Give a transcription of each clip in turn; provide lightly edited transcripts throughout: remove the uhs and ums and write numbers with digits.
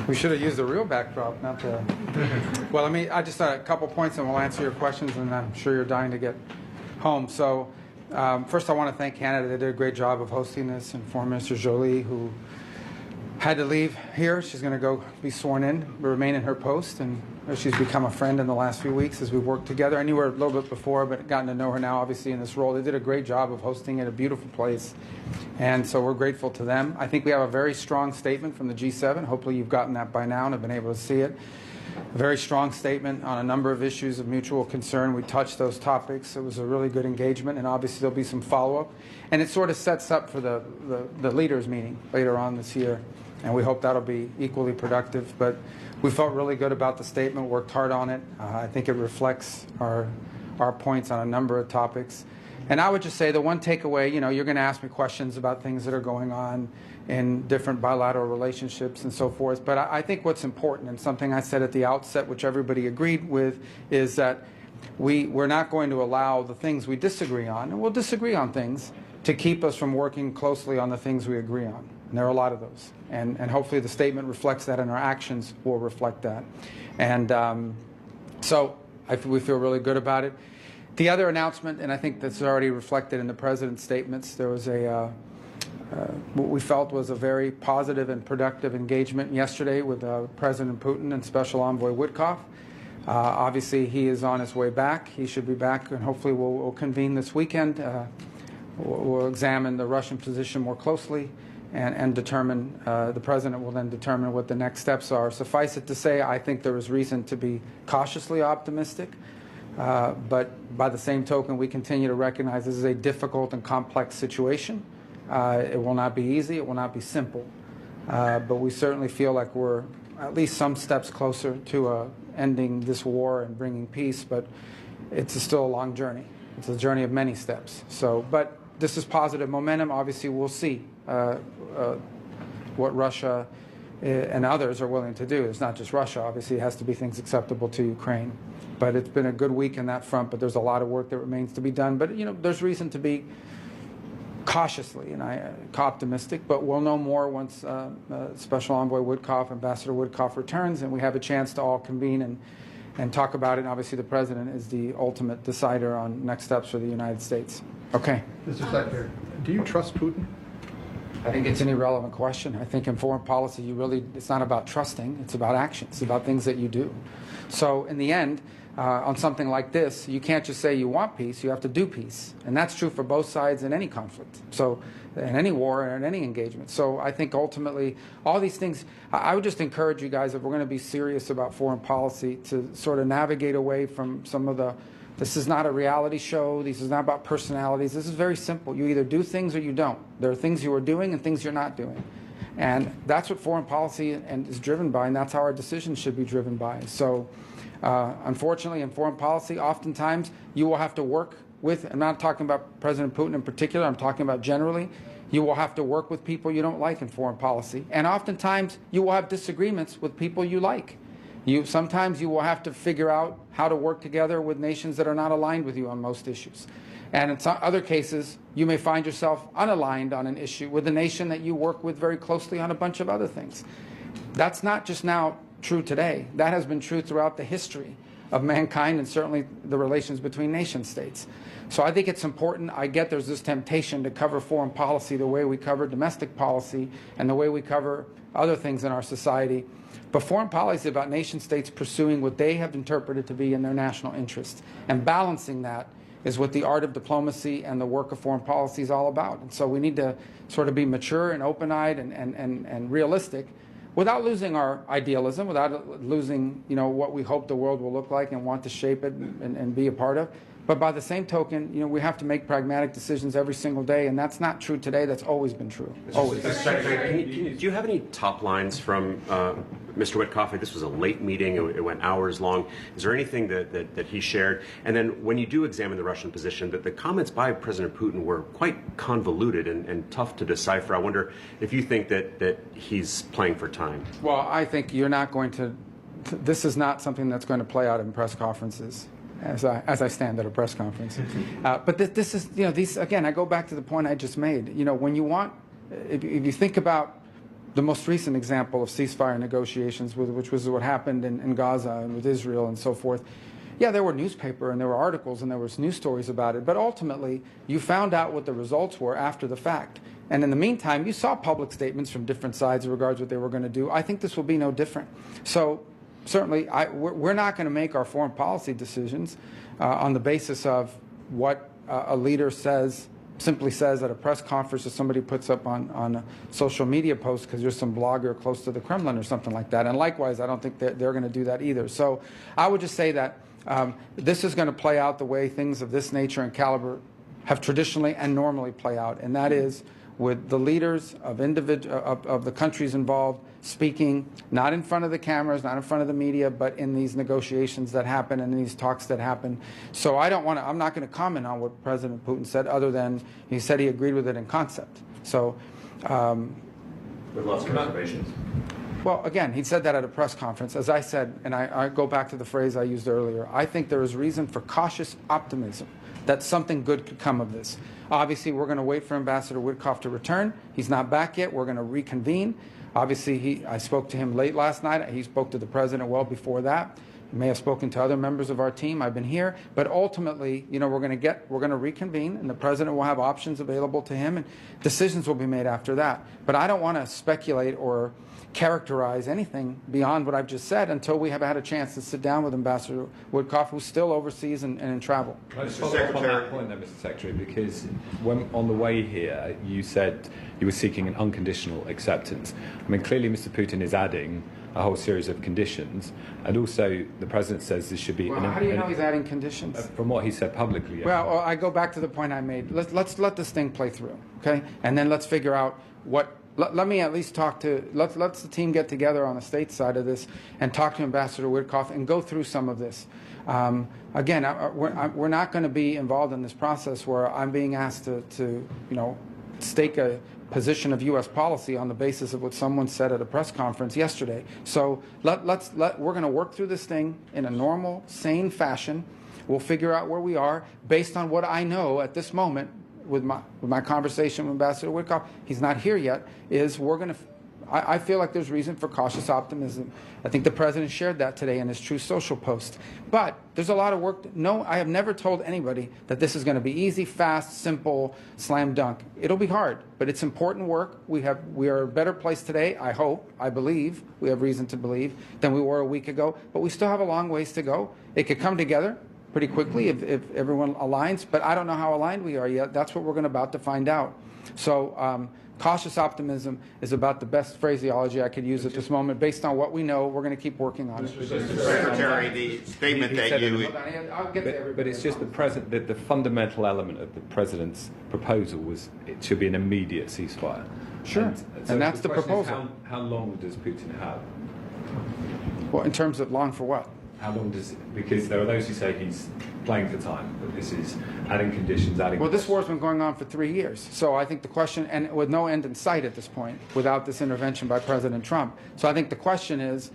We should have used the real backdrop, not the... Well, I just a couple points and we'll answer your questions, and I'm sure you're dying to get home. So first I want to thank Canada. They did a great job of hosting this, and Foreign Minister Jolie, who had to leave here. She's going to go be sworn in, remain in her post, and she's become a friend in the last few weeks as we've worked together. I knew her a little bit before, but gotten to know her now, obviously, in this role. They did a great job of hosting it, a beautiful place, and so we're grateful to them. I think we have a very strong statement from the G7. Hopefully you've gotten that by now and have been able to see it. A very strong statement on a number of issues of mutual concern. We touched those topics. It was a really good engagement, and obviously there'll be some follow-up. And it sort of sets up for the leaders' meeting later on this year, and we hope that'll be equally productive. But we felt really good about the statement, worked hard on it. I think it reflects our points on a number of topics. And I would just say the one takeaway, you're going to ask me questions about things that are going on in different bilateral relationships and so forth. But I think what's important, and something I said at the outset, which everybody agreed with, is that we're not going to allow the things we disagree on, and we'll disagree on things, to keep us from working closely on the things we agree on. And there are a lot of those. And hopefully the statement reflects that, and our actions will reflect that. And so we feel really good about it. The other announcement, and I think that's already reflected in the President's statements, there was what we felt was a very positive and productive engagement yesterday with President Putin and Special Envoy Witkoff. Obviously, he is on his way back. He should be back, and hopefully we'll convene this weekend. We'll examine the Russian position more closely and determine, the President will then determine what the next steps are. Suffice it to say, I think there is reason to be cautiously optimistic. But by the same token, we continue to recognize this is a difficult and complex situation. It will not be easy. It will not be simple. But we certainly feel like we're at least some steps closer to ending this war and bringing peace. But it's still a long journey. It's a journey of many steps. But this is positive momentum. Obviously, we'll see what Russia and others are willing to do. It's not just Russia. Obviously, it has to be things acceptable to Ukraine. But it's been a good week in that front, but there's a lot of work that remains to be done. But, there's reason to be cautiously and optimistic, but we'll know more once Special Envoy Witkoff, Ambassador Witkoff returns, and we have a chance to all convene and talk about it. And obviously, the President is the ultimate decider on next steps for the United States. Okay. Mr. Secretary, do you trust Putin? I think it's an irrelevant question. I think in foreign policy, it's not about trusting, it's about action. It's about things that you do. So in the end, on something like this, you can't just say you want peace, you have to do peace. And that's true for both sides in any conflict. So in any war and in any engagement. So I think ultimately, all these things, I would just encourage you guys, if we're going to be serious about foreign policy, to sort of navigate away from some of this is not a reality show. This is not about personalities. This is very simple. You either do things or you don't. There are things you are doing and things you're not doing. And that's what foreign policy is driven by, and that's how our decisions should be driven by. So unfortunately, in foreign policy, oftentimes you will have to work with, I'm not talking about President Putin in particular, I'm talking about generally, you will have to work with people you don't like in foreign policy. And oftentimes you will have disagreements with people you like. Sometimes you will have to figure out how to work together with nations that are not aligned with you on most issues. And in some other cases, you may find yourself unaligned on an issue with a nation that you work with very closely on a bunch of other things. That's not just now true today. That has been true throughout the history of mankind and certainly the relations between nation states. So I think it's important. I get there's this temptation to cover foreign policy the way we cover domestic policy and the way we cover other things in our society. But foreign policy is about nation states pursuing what they have interpreted to be in their national interest. And balancing that is what the art of diplomacy and the work of foreign policy is all about. And so we need to sort of be mature and open-eyed and realistic without losing our idealism, without losing what we hope the world will look like and want to shape it and be a part of. But by the same token, we have to make pragmatic decisions every single day, and that's not true today. That's always been true. Always. Secretary, do you have any top lines from Mr. Witkoff? This was a late meeting. It went hours long. Is there anything that he shared? And then when you do examine the Russian position, that the comments by President Putin were quite convoluted and tough to decipher. I wonder if you think that he's playing for time. Well, I think you're not going to. This is not something that's going to play out in press conferences. As I stand at a press conference, but this is these again. I go back to the point I just made. When you want, if you think about the most recent example of ceasefire negotiations, which was what happened in Gaza and with Israel and so forth. Yeah, there were newspaper and there were articles and there was news stories about it, but ultimately you found out what the results were after the fact. And in the meantime, you saw public statements from different sides in regards to what they were going to do. I think this will be no different. So. Certainly, we're not going to make our foreign policy decisions on the basis of what a leader simply says at a press conference or somebody puts up on a social media post because there's some blogger close to the Kremlin or something like that. And likewise, I don't think they're going to do that either. So I would just say that this is going to play out the way things of this nature and caliber have traditionally and normally play out, and that is with the leaders of the countries involved speaking, not in front of the cameras, not in front of the media, but in these negotiations that happen and in these talks that happen. So I'm not going to comment on what President Putin said, other than he said he agreed with it in concept. So, with lots of reservations. Well, again, he said that at a press conference. As I said, and I go back to the phrase I used earlier, I think there is reason for cautious optimism that something good could come of this. Obviously, we're going to wait for Ambassador Witkoff to return. He's not back yet. We're going to reconvene. Obviously, I spoke to him late last night. He spoke to the president well before that. He may have spoken to other members of our team. I've been here. But ultimately, we're going to reconvene, and the president will have options available to him, and decisions will be made after that. But I don't want to speculate or characterize anything beyond what I've just said until we have had a chance to sit down with Ambassador Witkoff, who's still overseas and in travel. Can I just follow up on that point there, Mr. Secretary, because when on the way here you said you were seeking an unconditional acceptance. I mean, clearly Mr. Putin is adding a whole series of conditions, and also the President says this should be... Well, how do you know he's adding conditions? From what he said publicly. Yeah. Well, I go back to the point I made. Let's let this thing play through, okay? And then let's figure out what... Let me at least talk to, let's the team get together on the state side of this and talk to Ambassador Witkoff and go through some of this. Again, we're not going to be involved in this process where I'm being asked to stake a position of U.S. policy on the basis of what someone said at a press conference yesterday. So we're going to work through this thing in a normal, sane fashion. We'll figure out where we are based on what I know at this moment. With my conversation with Ambassador Witkoff, he's not here yet, is I feel like there's reason for cautious optimism. I think the President shared that today in his True Social post. But there's a lot of work. No, I have never told anybody that this is going to be easy, fast, simple, slam dunk. It'll be hard, but it's important work. We are a better place today, I hope, I believe, we have reason to believe, than we were a week ago. But we still have a long ways to go. It could come together pretty quickly if everyone aligns, but I don't know how aligned we are yet. That's what we're about to find out. So cautious optimism is about the best phraseology I could use at this moment. Based on what we know, we're going to keep working on it. Mr. Secretary, the statement that you... I'll get to everybody. But it's just the fundamental element of the President's proposal was it should be an immediate ceasefire. Sure, and that's the proposal. How long does Putin have? Well, in terms of long for what? How long does because there are those who say he's playing for time, but this is adding conditions, adding... Well, this war's been going on for 3 years. So I think the question, and with no end in sight at this point, without this intervention by President Trump. So I think the question is,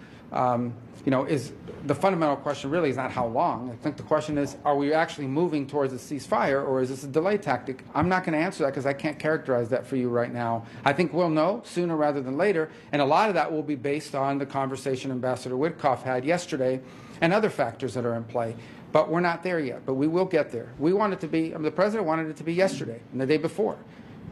is the fundamental question really is not how long. I think the question is, are we actually moving towards a ceasefire, or is this a delay tactic? I'm not going to answer that because I can't characterize that for you right now. I think we'll know sooner rather than later, and a lot of that will be based on the conversation Ambassador Witkoff had yesterday and other factors that are in play. But we're not there yet, but we will get there. We want it to be, the President wanted it to be yesterday and the day before.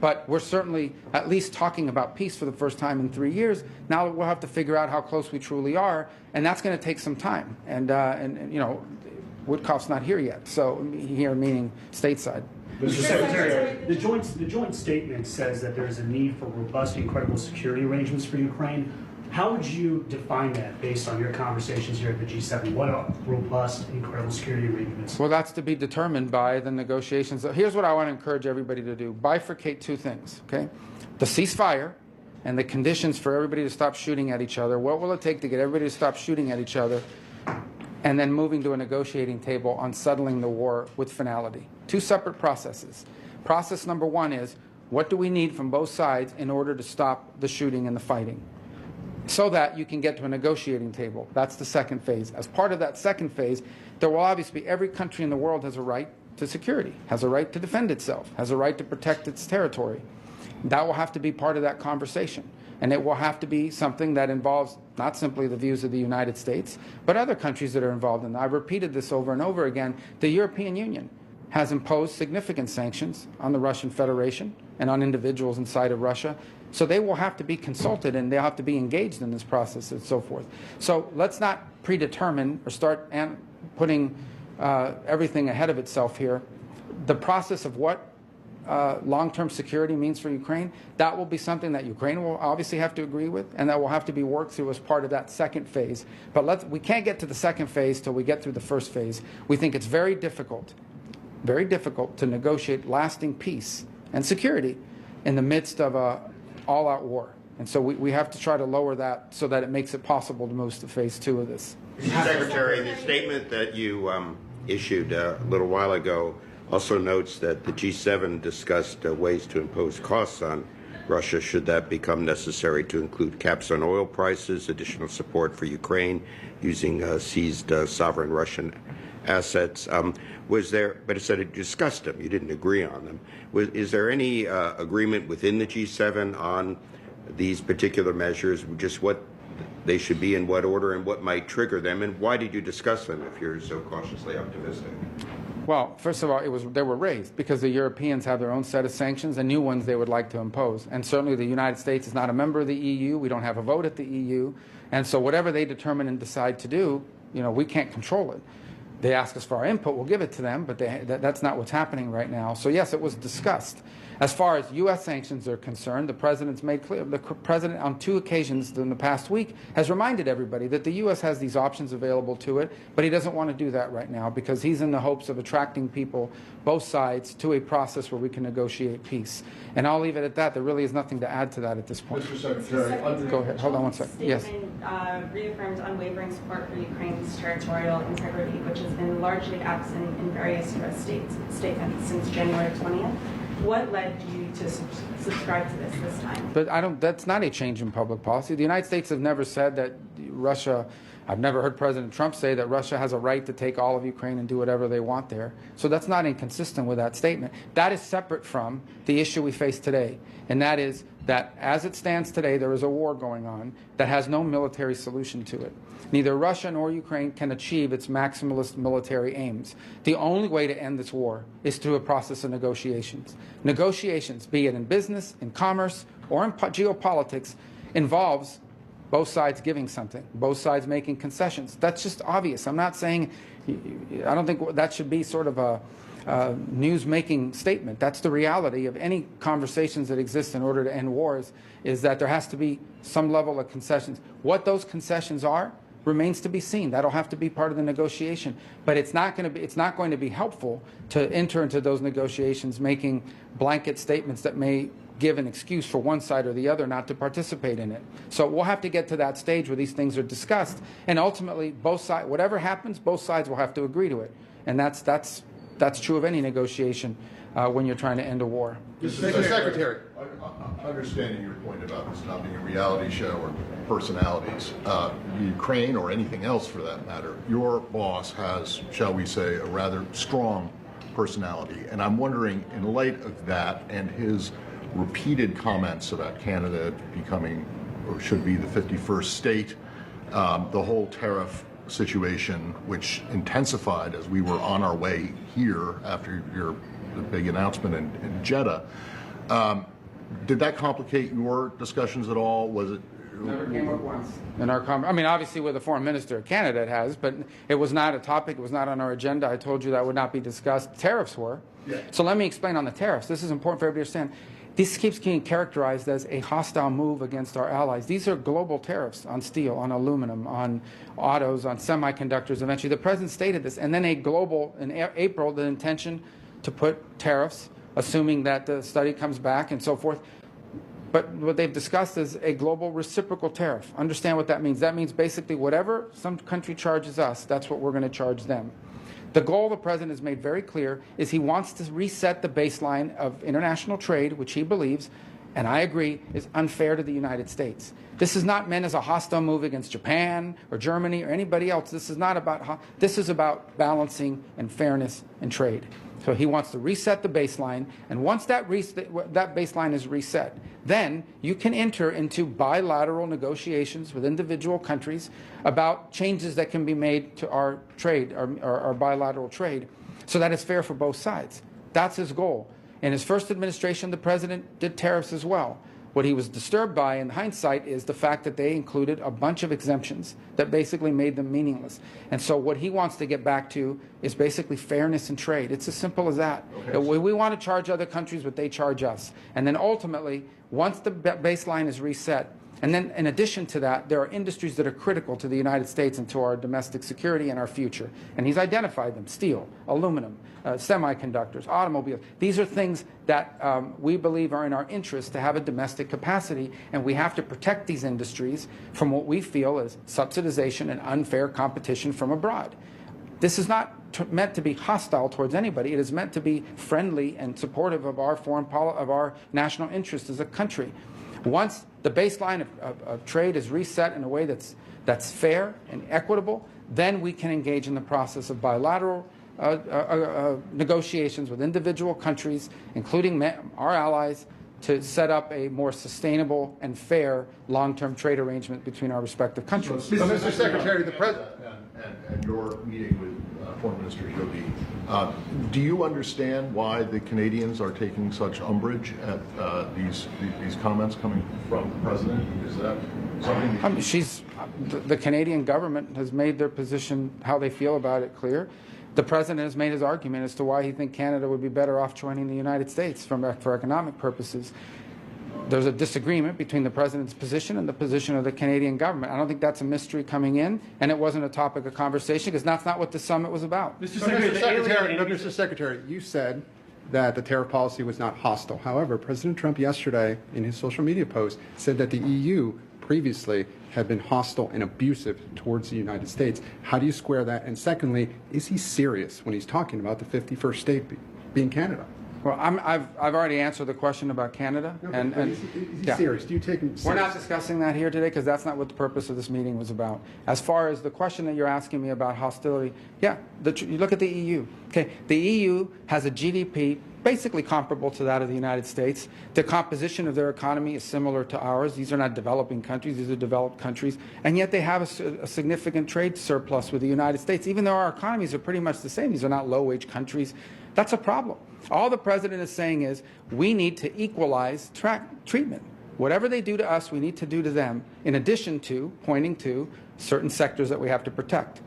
But we're certainly at least talking about peace for the first time in 3 years. Now we'll have to figure out how close we truly are, and that's going to take some time. And Witkoff's not here yet, so here meaning stateside. Mr. Secretary, the joint statement says that there is a need for robust and credible security arrangements for Ukraine. How would you define that based on your conversations here at the G7? What are robust, incredible security arrangements? Well, that's to be determined by the negotiations. Here's what I want to encourage everybody to do. Bifurcate two things, okay? The ceasefire and the conditions for everybody to stop shooting at each other. What will it take to get everybody to stop shooting at each other? And then moving to a negotiating table on settling the war with finality. Two separate processes. Process number one is, what do we need from both sides in order to stop the shooting and the fighting, so that you can get to a negotiating table? That's the second phase. As part of that second phase, there will obviously be, every country in the world has a right to security, has a right to defend itself, has a right to protect its territory. That will have to be part of that conversation. And it will have to be something that involves not simply the views of the United States, but other countries that are involved in that. I've repeated this over and over again. The European Union has imposed significant sanctions on the Russian Federation and on individuals inside of Russia. So they will have to be consulted and they'll have to be engaged in this process and so forth. So let's not predetermine or start putting everything ahead of itself here. The process of what long-term security means for Ukraine, that will be something that Ukraine will obviously have to agree with, and that will have to be worked through as part of that second phase. But we can't get to the second phase till we get through the first phase. We think it's very difficult to negotiate lasting peace and security in the midst of a all-out war. And so we have to try to lower that so that it makes it possible to move to phase two of this. Mr. Secretary, the statement that you issued a little while ago also notes that the G7 discussed ways to impose costs on Russia should that become necessary, to include caps on oil prices, additional support for Ukraine using seized sovereign Russian assets. Was there, but it said it discussed them, you didn't agree on them. Is there any agreement within the G7 on these particular measures, just what they should be in what order and what might trigger them, and why did you discuss them if you're so cautiously optimistic? Well, first of all, they were raised because the Europeans have their own set of sanctions and new ones they would like to impose. And certainly the United States is not a member of the EU. We don't have a vote at the EU. And so whatever they determine and decide to do, we can't control it. They ask us for our input, we'll give it to them, but that's not what's happening right now. So yes, it was discussed. As far as U.S. sanctions are concerned, the President's made clear, the President on 2 occasions in the past week has reminded everybody that the U.S. has these options available to it, but he doesn't want to do that right now because he's in the hopes of attracting people, both sides, to a process where we can negotiate peace. And I'll leave it at that. There really is nothing to add to that at this point. Mr. Secretary, go ahead. Hold on one second. Yes. Statement reaffirmed unwavering support for Ukraine's territorial integrity, which has been largely absent in various U.S. statements since January 20th. What led you to subscribe to this time? But that's not a change in public policy. The United States have never said that Russia, I've never heard President Trump say that Russia has a right to take all of Ukraine and do whatever they want there. So that's not inconsistent with that statement. That is separate from the issue we face today. And that is that as it stands today, there is a war going on that has no military solution to it. Neither Russia nor Ukraine can achieve its maximalist military aims. The only way to end this war is through a process of negotiations. Negotiations, be it in business, in commerce, or in geopolitics, involves both sides giving something, both sides making concessions. That's just obvious. I'm not saying, I don't think that should be sort of a news-making statement. That's the reality of any conversations that exist in order to end wars, is that there has to be some level of concessions. What those concessions are remains to be seen. That'll have to be part of the negotiation. But it's not going to be helpful to enter into those negotiations making blanket statements that may give an excuse for one side or the other not to participate in it. So we'll have to get to that stage where these things are discussed, and ultimately both sides, whatever happens, both sides will have to agree to it. And that's true of any negotiation when you're trying to end a war. Mr. Secretary, understanding your point about this not being a reality show or personalities, Ukraine or anything else for that matter, your boss has, shall we say, a rather strong personality. And I'm wondering, in light of that and his repeated comments about Canada becoming, or should be, the 51st state, the whole tariff situation, which intensified as we were on our way here after the big announcement in Jeddah. Did that complicate your discussions at all? Was it? Never came up once in our I mean, obviously with the foreign minister of Canada it has, but it was not a topic. It was not on our agenda. I told you that would not be discussed. Tariffs were. Yeah. So let me explain on the tariffs. This is important for everybody to understand. This keeps being characterized as a hostile move against our allies. These are global tariffs on steel, on aluminum, on autos, on semiconductors. Eventually, the president stated this, and then a global, in April, the intention to put tariffs, assuming that the study comes back and so forth. But what they've discussed is a global reciprocal tariff. Understand what that means. That means basically whatever some country charges us, that's what we're going to charge them. The goal the president has made very clear is he wants to reset the baseline of international trade, which he believes, and I agree, is unfair to the United States. This is not meant as a hostile move against Japan or Germany or anybody else. This is not about, this is about balancing and fairness in trade. So he wants to reset the baseline, and once that baseline is reset, then you can enter into bilateral negotiations with individual countries about changes that can be made to our trade, our bilateral trade, so that it's fair for both sides. That's his goal. In his first administration, the president did tariffs as well. What he was disturbed by in hindsight is the fact that they included a bunch of exemptions that basically made them meaningless. And so what he wants to get back to is basically fairness in trade. It's as simple as that. Okay. We want to charge other countries what they charge us. And then ultimately, once the baseline is reset, and then in addition to that, there are industries that are critical to the United States and to our domestic security and our future. And he's identified them: steel, aluminum, semiconductors, automobiles. These are things that we believe are in our interest to have a domestic capacity, and we have to protect these industries from what we feel is subsidization and unfair competition from abroad. This is not meant to be hostile towards anybody. It is meant to be friendly and supportive of our of our national interest as a country. Once the baseline of trade is reset in a way that's fair and equitable, then we can engage in the process of bilateral negotiations with individual countries, including our allies, to set up a more sustainable and fair long-term trade arrangement between our respective countries. So, Mr. Secretary, the president and your meeting with Foreign Minister Joby, do you understand why the Canadians are taking such umbrage at these comments coming from the president? Is that something? The Canadian government has made their position, how they feel about it, clear. The president has made his argument as to why he thinks Canada would be better off joining the United States for economic purposes. There's a disagreement between the president's position and the position of the Canadian government. I don't think that's a mystery coming in, and it wasn't a topic of conversation because that's not what the summit was about. Mr. Secretary, you said that the tariff policy was not hostile. However, President Trump yesterday in his social media post said that the EU previously had been hostile and abusive towards the United States. How do you square that? And secondly, is he serious when he's talking about the 51st state being Canada? Well, I've already answered the question about Canada. No, is he serious? Do you take him seriously? We're not discussing that here today because that's not what the purpose of this meeting was about. As far as the question that you're asking me about hostility, yeah, you look at the EU. Okay, the EU has a GDP basically comparable to that of the United States. The composition of their economy is similar to ours. These are not developing countries, these are developed countries. And yet they have a significant trade surplus with the United States, even though our economies are pretty much the same. These are not low-wage countries. That's a problem. All the president is saying is we need to equalize treatment. Whatever they do to us, we need to do to them, in addition to pointing to certain sectors that we have to protect.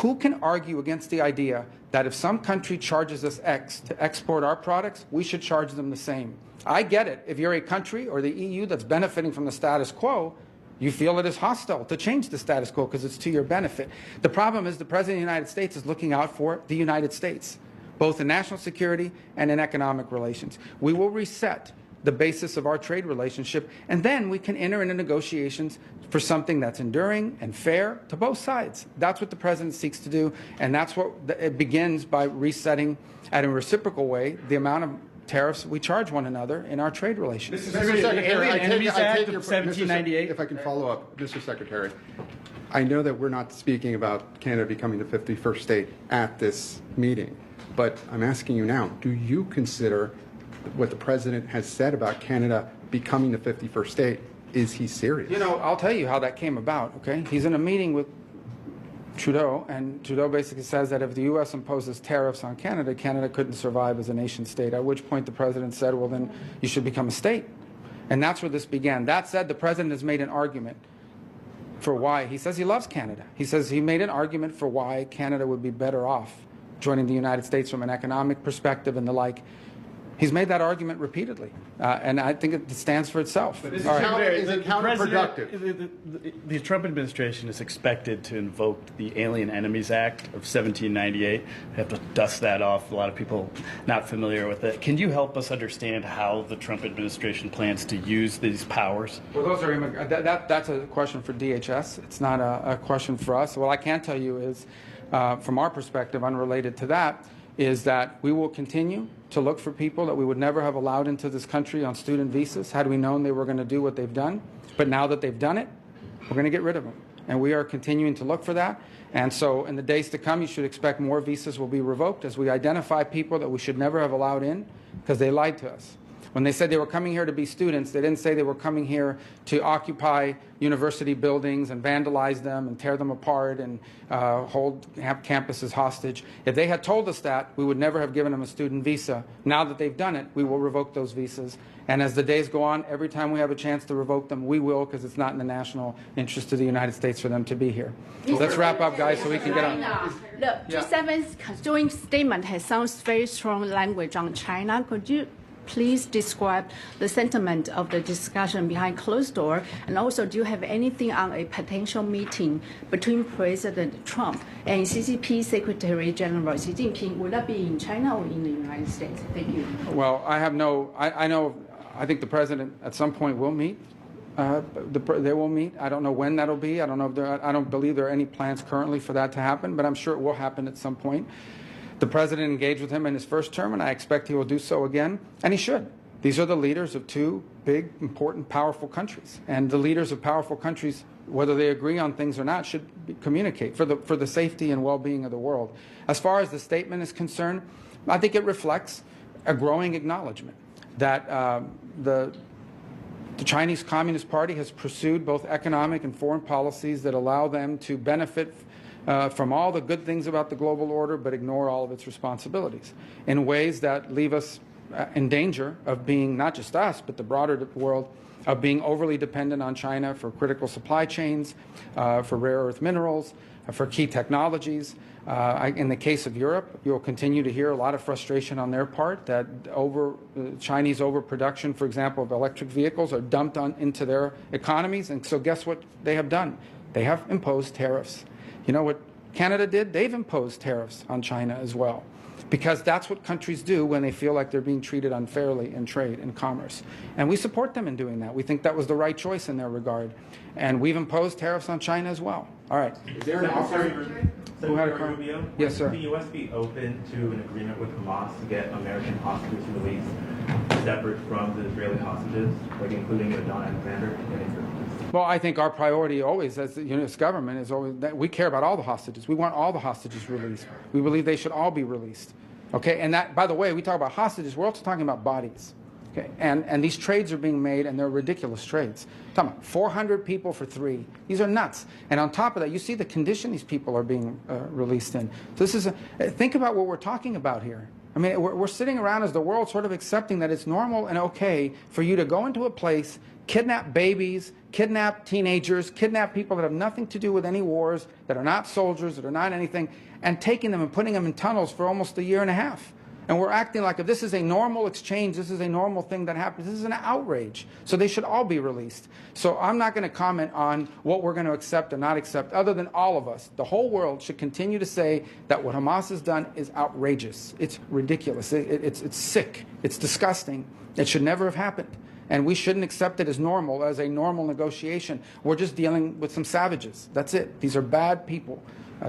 Who can argue against the idea that if some country charges us X to export our products, we should charge them the same? I get it. If you're a country or the EU that's benefiting from the status quo, you feel it is hostile to change the status quo because it's to your benefit. The problem is the President of the United States is looking out for the United States, both in national security and in economic relations. We will reset the basis of our trade relationship, and then we can enter into negotiations for something that's enduring and fair to both sides. That's what the president seeks to do, and that's what it begins by resetting, at a reciprocal way, the amount of tariffs we charge one another in our trade relations. Mr. Secretary, I take your 1798. If I can follow up, Mr. Secretary, I know that we're not speaking about Canada becoming the 51st state at this meeting, but I'm asking you now, do you consider what the president has said about Canada becoming the 51st state? Is he serious? You know, I'll tell you how that came about, okay? He's in a meeting with Trudeau, and Trudeau basically says that if the U.S. imposes tariffs on Canada, Canada couldn't survive as a nation state, at which point the president said, well, then you should become a state. And that's where this began. That said, the president has made an argument for why. He says he loves Canada. He says he made an argument for why Canada would be better off joining the United States from an economic perspective and the like. He's made that argument repeatedly, and I think it stands for itself. But is All it right. counterproductive? The Trump administration is expected to invoke the Alien Enemies Act of 1798. They have to dust that off. A lot of people not familiar with it. Can you help us understand how the Trump administration plans to use these powers? Well, those are that's a question for DHS. It's not a question for us. What I can tell you is, from our perspective, unrelated to that, is that we will continue to look for people that we would never have allowed into this country on student visas had we known they were going to do what they've done. But now that they've done it, we're going to get rid of them. And we are continuing to look for that. And so in the days to come, you should expect more visas will be revoked as we identify people that we should never have allowed in because they lied to us. When they said they were coming here to be students, they didn't say they were coming here to occupy university buildings and vandalize them and tear them apart and have campuses hostage. If they had told us that, we would never have given them a student visa. Now that they've done it, we will revoke those visas. And as the days go on, every time we have a chance to revoke them, we will, because it's not in the national interest of the United States for them to be here. So let's wrap up, guys, so we can get on. The G7's joint statement has some very strong language on China. Could you please describe the sentiment of the discussion behind closed door? And also, do you have anything on a potential meeting between President Trump and CCP Secretary General Xi Jinping? Would that be in China or in the United States? Thank you. Well, I think the president at some point will meet. They will meet. I don't know when that'll be. I don't believe there are any plans currently for that to happen, but I'm sure it will happen at some point. The president engaged with him in his first term, and I expect he will do so again, and he should. These are the leaders of two big, important, powerful countries, and the leaders of powerful countries, whether they agree on things or not, should communicate for the safety and well-being of the world. As far as the statement is concerned, I think it reflects a growing acknowledgement that the Chinese Communist Party has pursued both economic and foreign policies that allow them to benefit from all the good things about the global order, but ignore all of its responsibilities in ways that leave us in danger of being, not just us, but the broader world, of being overly dependent on China for critical supply chains, for rare earth minerals, for key technologies. In the case of Europe, you'll continue to hear a lot of frustration on their part that Chinese overproduction, for example, of electric vehicles are dumped into their economies. And so guess what they have done? They have imposed tariffs. You know what Canada did? They've imposed tariffs on China as well, because that's what countries do when they feel like they're being treated unfairly in trade and commerce. And we support them in doing that. We think that was the right choice in their regard. And we've imposed tariffs on China as well. All right. Is there an offer? Senator Rubio, Yes, sir. would the U.S. be open to an agreement with Hamas to get American hostages released separate from the Israeli hostages, like including Don Alexander? Well, I think our priority always, as the U.S. government, is always that we care about all the hostages. We want all the hostages released. We believe they should all be released. Okay, and that, by the way, we talk about hostages. We're also talking about bodies. Okay, and these trades are being made, and they're ridiculous trades. I'm talking about 400 people for 3. These are nuts. And on top of that, you see the condition these people are being released in. So this is think about what we're talking about here. I mean, we're sitting around as the world sort of accepting that it's normal and okay for you to go into a place, kidnap babies, kidnap teenagers, kidnap people that have nothing to do with any wars, that are not soldiers, that are not anything, and taking them and putting them in tunnels for almost 1.5 years. And we're acting like if this is a normal exchange, this is a normal thing that happens. This is an outrage. So they should all be released. So I'm not going to comment on what we're going to accept or not accept, other than all of us. The whole world should continue to say that what Hamas has done is outrageous. It's ridiculous. It's sick. It's disgusting. It should never have happened. And we shouldn't accept it as normal, as a normal negotiation. We're just dealing with some savages. That's it. These are bad people.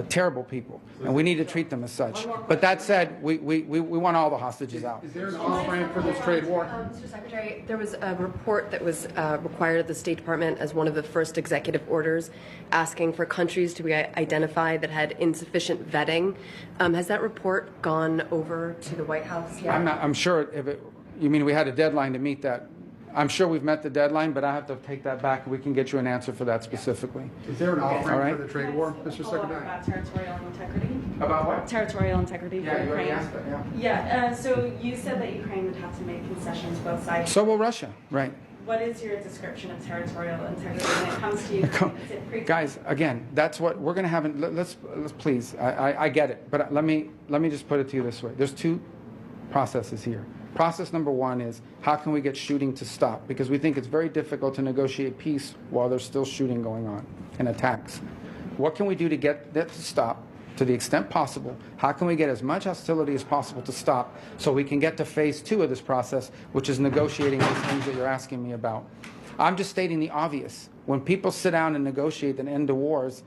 Terrible people, and we need to treat them as such. But that said, we want all the hostages out. Is there an off-ramp for this trade war? Mr. Secretary, there was a report that was required of the State Department as one of the first executive orders asking for countries to be identified that had insufficient vetting. Has that report gone over to the White House yet? I'm sure you mean we had a deadline to meet that. I'm sure we've met the deadline, but I have to take that back, and we can get you an answer for that specifically. Is there an off-ramp right. for the trade war, Mr. Secretary? About territorial integrity. About what? Territorial integrity for Yeah, you already Ukraine. asked that, yeah. Yeah, so you said that Ukraine would have to make concessions both sides. So will Russia, right. What is your description of territorial integrity when it comes to Ukraine? Is it pre- Guys, again, that's what we're going to have. Let's please, I get it, but let me just put it to you this way. There's 2 processes here. Process number one is how can we get shooting to stop? Because we think it's very difficult to negotiate peace while there's still shooting going on and attacks. What can we do to get that to stop to the extent possible? How can we get as much hostility as possible to stop so we can get to phase 2 of this process, which is negotiating these things that you're asking me about? I'm just stating the obvious. When people sit down and negotiate an end to wars,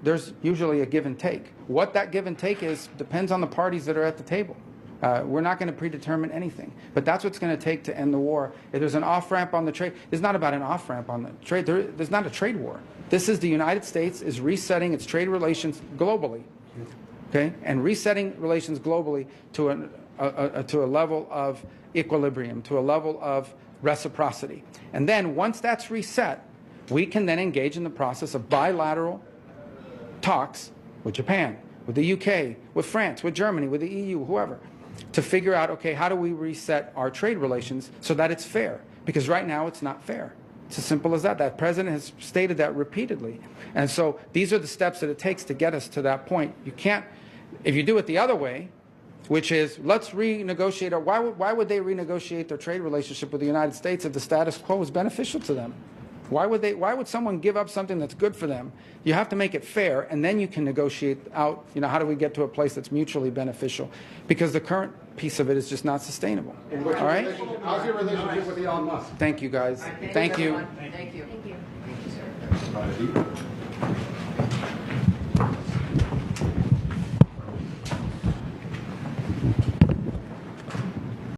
there's usually a give and take. What that give and take is depends on the parties that are at the table. We're not going to predetermine anything, but that's what's going to take to end the war. If there's an off-ramp on the trade, it's not about an off-ramp on the trade. There's not a trade war. This is the United States is resetting its trade relations globally, okay, and resetting relations globally to a level of equilibrium, to a level of reciprocity. And then once that's reset, we can then engage in the process of bilateral talks with Japan, with the UK, with France, with Germany, with the EU, whoever, to figure out, okay, how do we reset our trade relations so that it's fair? Because right now it's not fair. It's as simple as that. That president has stated that repeatedly. And so these are the steps that it takes to get us to that point. You can't, if you do it the other way, which is let's renegotiate, or why would they renegotiate their trade relationship with the United States if the status quo is beneficial to them? Why would someone give up something that's good for them? You have to make it fair, and then you can negotiate out, how do we get to a place that's mutually beneficial? Because the current piece of it is just not sustainable. All right? How's your relationship with Elon Musk? Thank you, guys. Thank you. Thank you. Thank you. Thank you, sir.